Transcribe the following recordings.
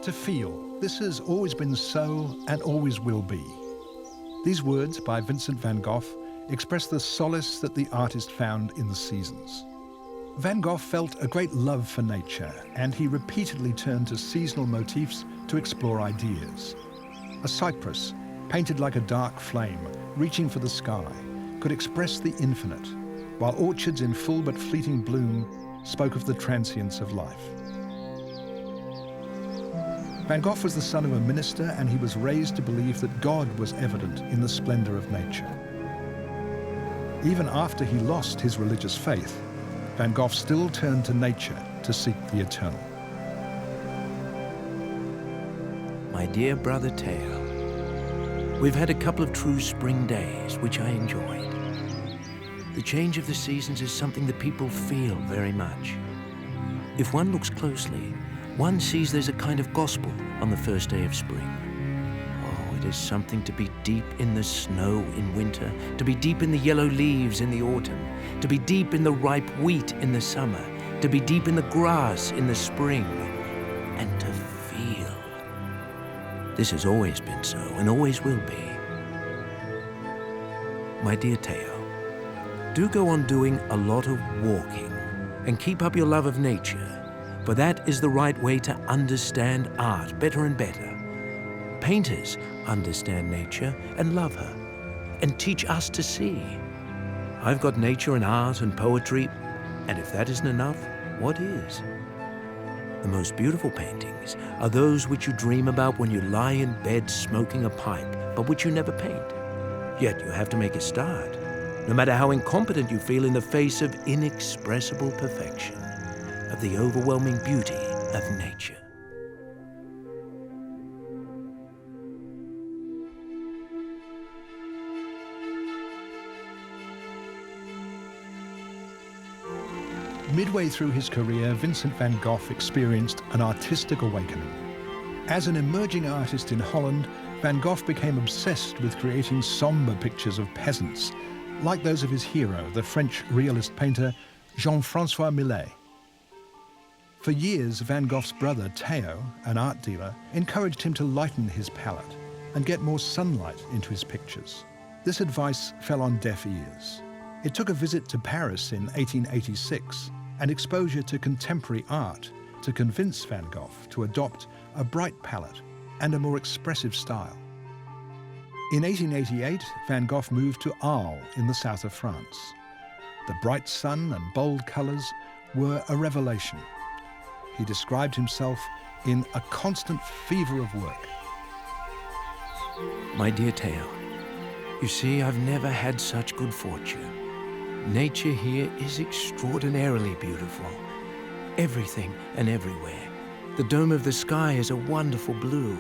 To feel, this has always been so and always will be. These words by Vincent van Gogh express the solace that the artist found in the seasons. Van Gogh felt a great love for nature, and he repeatedly turned to seasonal motifs to explore ideas. A cypress, painted like a dark flame, reaching for the sky, could express the infinite, while orchards in full but fleeting bloom spoke of the transience of life. Van Gogh was the son of a minister, and he was raised to believe that God was evident in the splendor of nature. Even after he lost his religious faith, Van Gogh still turned to nature to seek the eternal. My dear brother Theo, we've had a couple of true spring days, which I enjoyed. The change of the seasons is something that people feel very much. If one looks closely, one sees there's a kind of gospel on the first day of spring. Oh, it is something to be deep in the snow in winter, to be deep in the yellow leaves in the autumn, to be deep in the ripe wheat in the summer, to be deep in the grass in the spring, and to feel. This has always been so and always will be. My dear Theo, do go on doing a lot of walking and keep up your love of nature, for that is the right way to understand art better and better. Painters understand nature and love her and teach us to see. I've got nature and art and poetry, and if that isn't enough, what is? The most beautiful paintings are those which you dream about when you lie in bed smoking a pipe, but which you never paint. Yet you have to make a start, no matter how incompetent you feel in the face of inexpressible perfection, of the overwhelming beauty of nature. Midway through his career, Vincent van Gogh experienced an artistic awakening. As an emerging artist in Holland, Van Gogh became obsessed with creating somber pictures of peasants, like those of his hero, the French realist painter Jean-François Millet. For years, Van Gogh's brother, Theo, an art dealer, encouraged him to lighten his palette and get more sunlight into his pictures. This advice fell on deaf ears. It took a visit to Paris in 1886 and exposure to contemporary art to convince Van Gogh to adopt a bright palette and a more expressive style. In 1888, Van Gogh moved to Arles in the south of France. The bright sun and bold colours were a revelation. He described himself in a constant fever of work. My dear Theo, you see, I've never had such good fortune. Nature here is extraordinarily beautiful. Everything and everywhere. The dome of the sky is a wonderful blue.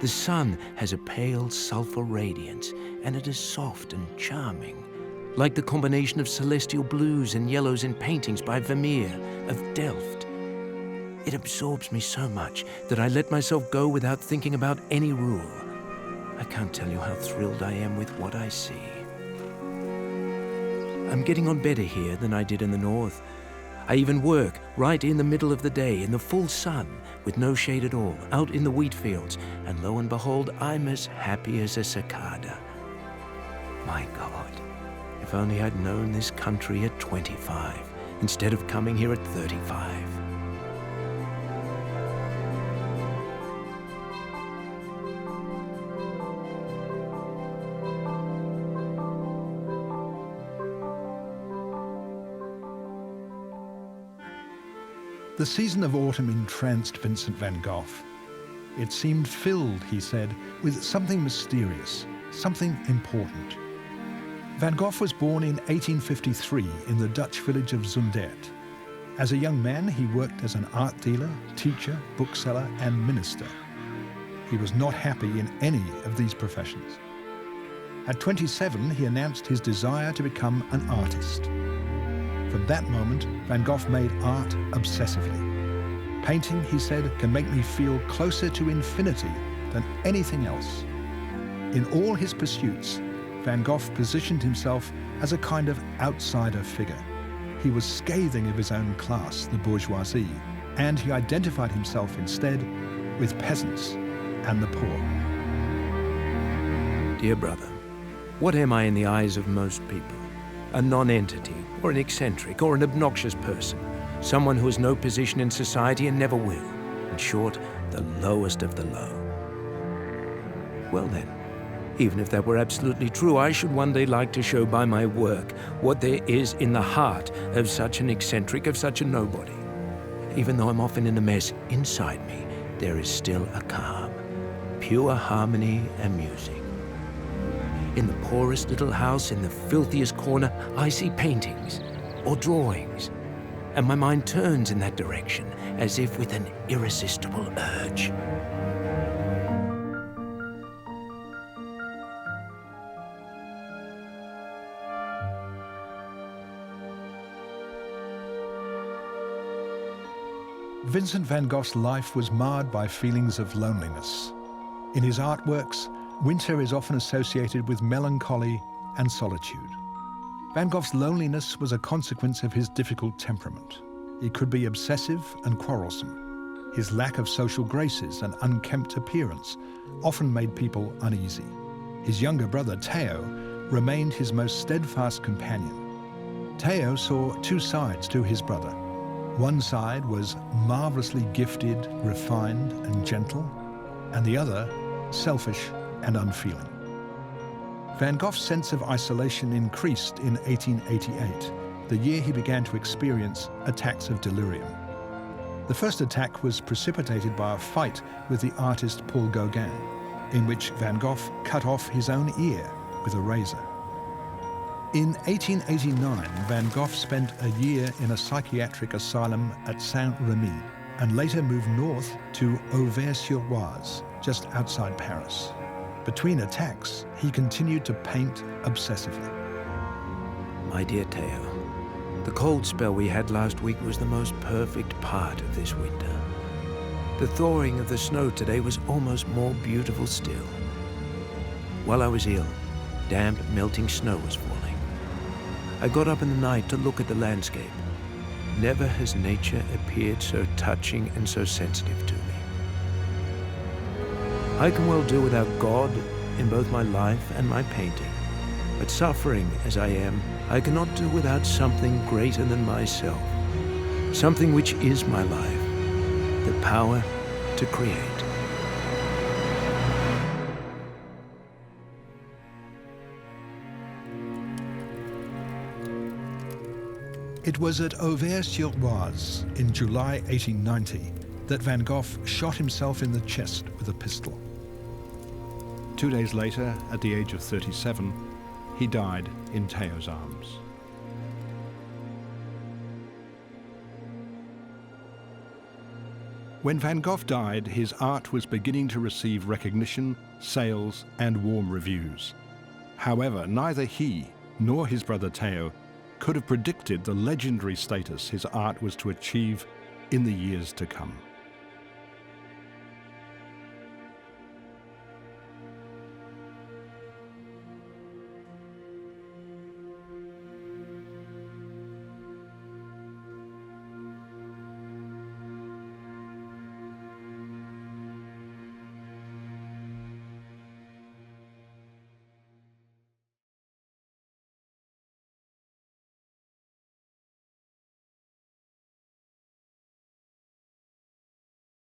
The sun has a pale sulfur radiance, and it is soft and charming, like the combination of celestial blues and yellows in paintings by Vermeer of Delft. It absorbs me so much that I let myself go without thinking about any rule. I can't tell you how thrilled I am with what I see. I'm getting on better here than I did in the north. I even work right in the middle of the day in the full sun with no shade at all, out in the wheat fields, and lo and behold, I'm as happy as a cicada. My God, if only I'd known this country at 25 instead of coming here at 35. The season of autumn entranced Vincent van Gogh. It seemed filled, he said, with something mysterious, something important. Van Gogh was born in 1853 in the Dutch village of Zundert. As a young man, he worked as an art dealer, teacher, bookseller, and minister. He was not happy in any of these professions. At 27, he announced his desire to become an artist. From that moment, Van Gogh made art obsessively. Painting, he said, can make me feel closer to infinity than anything else. In all his pursuits, Van Gogh positioned himself as a kind of outsider figure. He was scathing of his own class, the bourgeoisie, and he identified himself instead with peasants and the poor. Dear brother, what am I in the eyes of most people? A non-entity, or an eccentric, or an obnoxious person, someone who has no position in society and never will. In short, the lowest of the low. Well then, even if that were absolutely true, I should one day like to show by my work what there is in the heart of such an eccentric, of such a nobody. Even though I'm often in a mess, inside me there is still a calm, pure harmony and music. In the poorest little house, in the filthiest corner, I see paintings or drawings, and my mind turns in that direction as if with an irresistible urge. Vincent van Gogh's life was marred by feelings of loneliness. In his artworks, winter is often associated with melancholy and solitude. Van Gogh's loneliness was a consequence of his difficult temperament. He could be obsessive and quarrelsome. His lack of social graces and unkempt appearance often made people uneasy. His younger brother, Theo, remained his most steadfast companion. Theo saw two sides to his brother. One side was marvelously gifted, refined, and gentle, and the other selfish and unfeeling. Van Gogh's sense of isolation increased in 1888, the year he began to experience attacks of delirium. The first attack was precipitated by a fight with the artist Paul Gauguin, in which Van Gogh cut off his own ear with a razor. In 1889, Van Gogh spent a year in a psychiatric asylum at Saint-Rémy and later moved north to Auvers-sur-Oise, just outside Paris. Between attacks, he continued to paint obsessively. My dear Theo, the cold spell we had last week was the most perfect part of this winter. The thawing of the snow today was almost more beautiful still. While I was ill, damp, melting snow was falling. I got up in the night to look at the landscape. Never has nature appeared so touching and so sensitive to me. I can well do without God in both my life and my painting, but suffering as I am, I cannot do without something greater than myself, something which is my life, the power to create. It was at Auvers-sur-Oise in July 1890 that Van Gogh shot himself in the chest with a pistol. 2 days later, at the age of 37, he died in Theo's arms. When Van Gogh died, his art was beginning to receive recognition, sales, and warm reviews. However, neither he nor his brother Theo could have predicted the legendary status his art was to achieve in the years to come.